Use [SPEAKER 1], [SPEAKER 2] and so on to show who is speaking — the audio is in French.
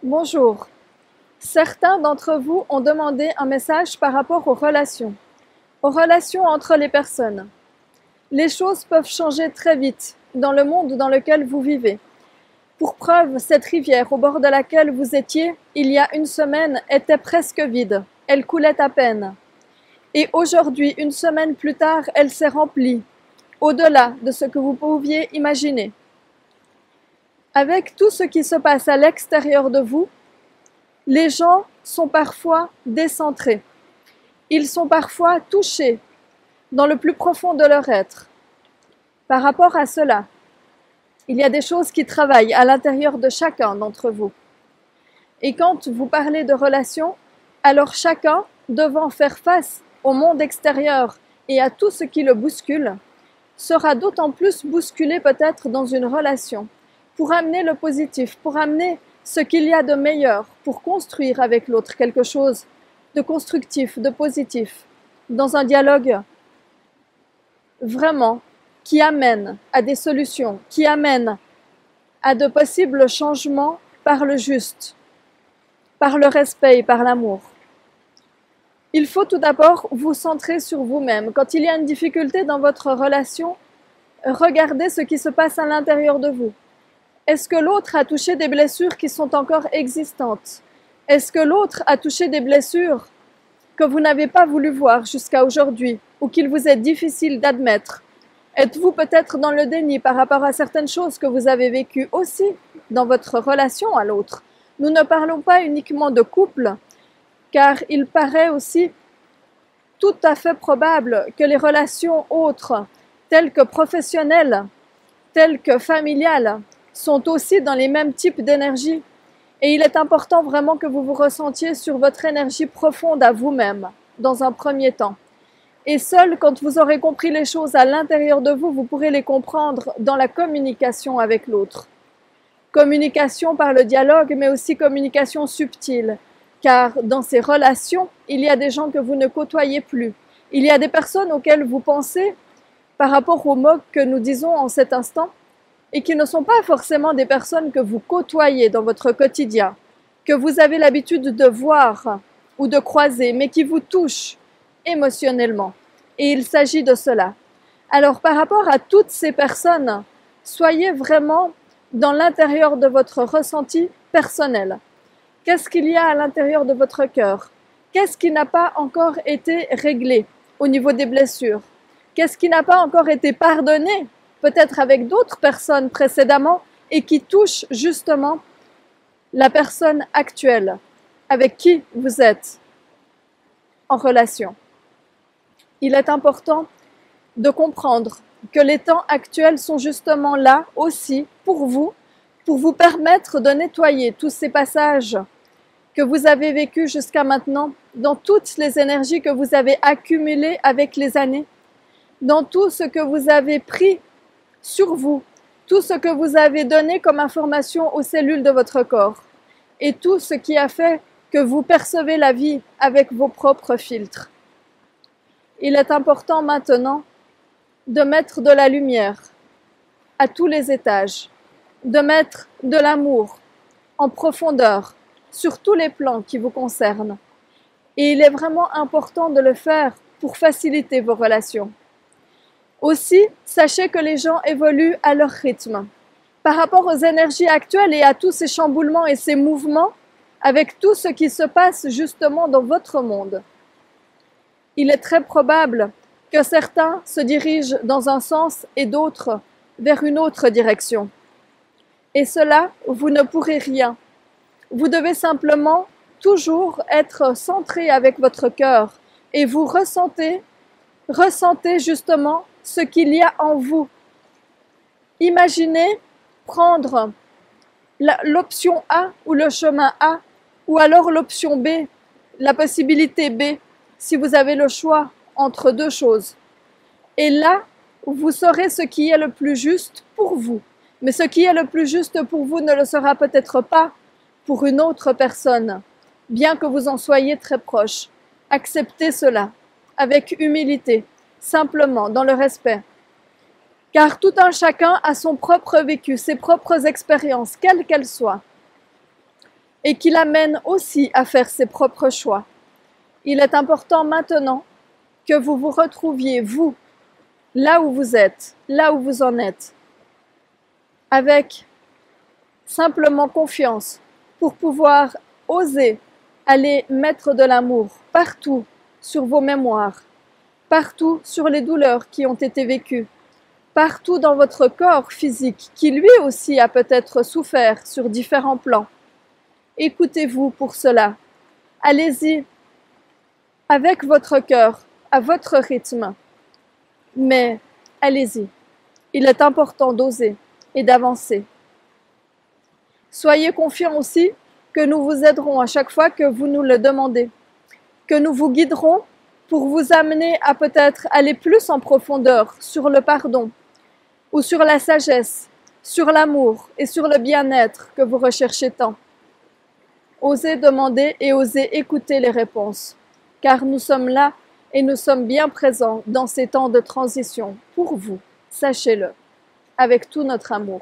[SPEAKER 1] Bonjour. Certains d'entre vous ont demandé un message par rapport aux relations entre les personnes. Les choses peuvent changer très vite dans le monde dans lequel vous vivez. Pour preuve, cette rivière au bord de laquelle vous étiez il y a une semaine était presque vide. Elle coulait à peine. Et aujourd'hui, une semaine plus tard, elle s'est remplie, au-delà de ce que vous pouviez imaginer. Avec tout ce qui se passe à l'extérieur de vous, les gens sont parfois décentrés. Ils sont parfois touchés dans le plus profond de leur être. Par rapport à cela, il y a des choses qui travaillent à l'intérieur de chacun d'entre vous. Et quand vous parlez de relations, alors chacun devant faire face au monde extérieur et à tout ce qui le bouscule, sera d'autant plus bousculé peut-être dans une relation, pour amener le positif, pour amener ce qu'il y a de meilleur, pour construire avec l'autre quelque chose de constructif, de positif, dans un dialogue vraiment qui amène à des solutions, qui amène à de possibles changements par le juste, par le respect et par l'amour. Il faut tout d'abord vous centrer sur vous-même. Quand il y a une difficulté dans votre relation, regardez ce qui se passe à l'intérieur de vous. Est-ce que l'autre a touché des blessures qui sont encore existantes? Est-ce que l'autre a touché des blessures que vous n'avez pas voulu voir jusqu'à aujourd'hui ou qu'il vous est difficile d'admettre? Êtes-vous peut-être dans le déni par rapport à certaines choses que vous avez vécues aussi dans votre relation à l'autre? Nous ne parlons pas uniquement de couple, car il paraît aussi tout à fait probable que les relations autres, telles que professionnelles, telles que familiales, sont aussi dans les mêmes types d'énergie. Et il est important vraiment que vous vous ressentiez sur votre énergie profonde à vous-même, dans un premier temps. Et seul quand vous aurez compris les choses à l'intérieur de vous, vous pourrez les comprendre dans la communication avec l'autre. Communication par le dialogue, mais aussi communication subtile. Car dans ces relations, il y a des gens que vous ne côtoyez plus. Il y a des personnes auxquelles vous pensez par rapport aux mots que nous disons en cet instant, et qui ne sont pas forcément des personnes que vous côtoyez dans votre quotidien, que vous avez l'habitude de voir ou de croiser, mais qui vous touchent émotionnellement. Et il s'agit de cela. Alors par rapport à toutes ces personnes, soyez vraiment dans l'intérieur de votre ressenti personnel. Qu'est-ce qu'il y a à l'intérieur de votre cœur? Qu'est-ce qui n'a pas encore été réglé au niveau des blessures? Qu'est-ce qui n'a pas encore été pardonné, peut-être avec d'autres personnes précédemment, et qui touche justement la personne actuelle avec qui vous êtes en relation? Il est important de comprendre que les temps actuels sont justement là aussi pour vous permettre de nettoyer tous ces passages que vous avez vécus jusqu'à maintenant, dans toutes les énergies que vous avez accumulées avec les années, dans tout ce que vous avez pris sur vous, tout ce que vous avez donné comme information aux cellules de votre corps et tout ce qui a fait que vous percevez la vie avec vos propres filtres. Il est important maintenant de mettre de la lumière à tous les étages, de mettre de l'amour en profondeur sur tous les plans qui vous concernent. Et il est vraiment important de le faire pour faciliter vos relations. Aussi, sachez que les gens évoluent à leur rythme. Par rapport aux énergies actuelles et à tous ces chamboulements et ces mouvements, avec tout ce qui se passe justement dans votre monde, il est très probable que certains se dirigent dans un sens et d'autres vers une autre direction. Et cela, vous ne pourrez rien. Vous devez simplement toujours être centré avec votre cœur et vous ressentez justement ce qu'il y a en vous. Imaginez prendre l'option A ou le chemin A, ou alors l'option B, la possibilité B, si vous avez le choix entre deux choses. Et là, vous saurez ce qui est le plus juste pour vous. Mais ce qui est le plus juste pour vous ne le sera peut-être pas pour une autre personne, bien que vous en soyez très proche. Acceptez cela avec humilité, simplement, dans le respect. Car tout un chacun a son propre vécu, ses propres expériences, quelles qu'elles soient. et qui l'amène aussi à faire ses propres choix. Il est important maintenant que vous vous retrouviez, vous, là où vous êtes, là où vous en êtes, avec simplement confiance pour pouvoir oser aller mettre de l'amour partout sur vos mémoires, partout sur les douleurs qui ont été vécues, partout dans votre corps physique qui lui aussi a peut-être souffert sur différents plans. Écoutez-vous pour cela. Allez-y avec votre cœur, à votre rythme. Mais allez-y. Il est important d'oser et d'avancer. Soyez confiants aussi que nous vous aiderons à chaque fois que vous nous le demandez, que nous vous guiderons pour vous amener à peut-être aller plus en profondeur sur le pardon ou sur la sagesse, sur l'amour et sur le bien-être que vous recherchez tant. Osez demander et osez écouter les réponses, car nous sommes là et nous sommes bien présents dans ces temps de transition pour vous, sachez-le, avec tout notre amour.